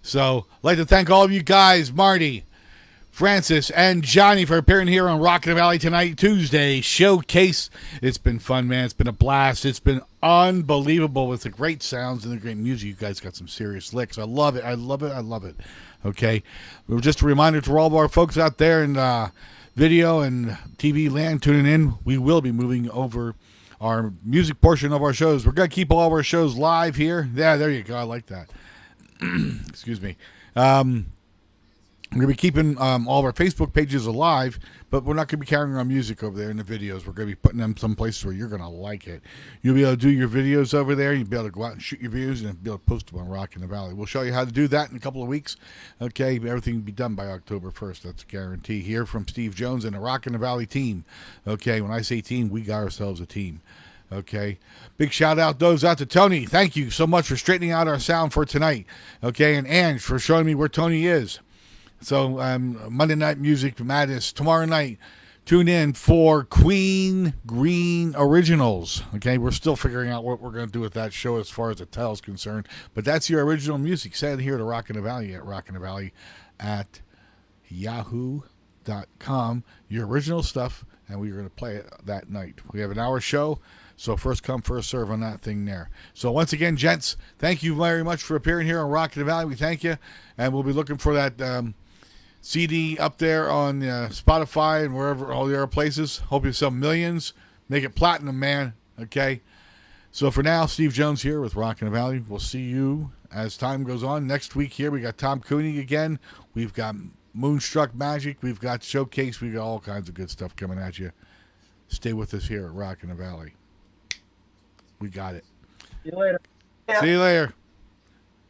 So, I'd like to thank all of you guys, Marty, Francis, and Johnny, for appearing here on Rockin' Valley tonight, Tuesday Showcase. It's been fun, man. It's been a blast. It's been unbelievable with the great sounds and the great music. You guys got some serious licks. I love it. I love it. I love it. Okay. Just a reminder to all of our folks out there in video and TV land tuning in. We will be moving over our music portion of our shows. We're going to keep all of our shows live here. Yeah, there you go. I like that. Excuse me. We're going to be keeping all of our Facebook pages alive, but we're not going to be carrying our music over there in the videos. We're going to be putting them some places where you're going to like it. You'll be able to do your videos over there. You'll be able to go out and shoot your videos and be able to post them on Rockin' the Valley. We'll show you how to do that in a couple of weeks. Okay, everything will be done by October 1st. That's a guarantee here from Steve Jones and the Rockin' the Valley team. Okay, when I say team, we got ourselves a team. Okay, big shout out those out to Tony. Thank you so much for straightening out our sound for tonight. Okay, and Ange for showing me where Tony is. So Monday Night Music Madness tomorrow night. Tune in for Queen Green Originals. Okay, we're still figuring out what we're going to do with that show as far as the title is concerned. But that's your original music. Send it here to Rockin' the Valley at rockinthevalley@yahoo.com. Your original stuff, and we're going to play it that night. We have an hour show. So first come, first serve on that thing there. So once again, gents, thank you very much for appearing here on Rockin' the Valley. We thank you. And we'll be looking for that CD up there on Spotify and wherever, all the other places. Hope you sell millions. Make it platinum, man. Okay? So for now, Steve Jones here with Rockin' the Valley. We'll see you as time goes on. Next week here, we got Tom Cooney again. We've got Moonstruck Magic. We've got Showcase. We've got all kinds of good stuff coming at you. Stay with us here at Rockin' the Valley. We got it. See you later. See you later.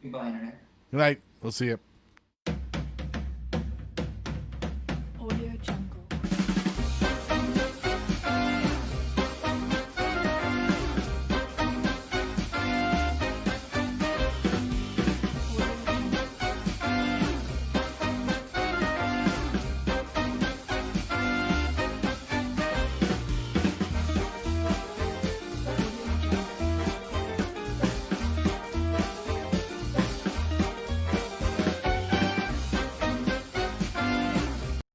Goodbye, Internet. Good night. We'll see you.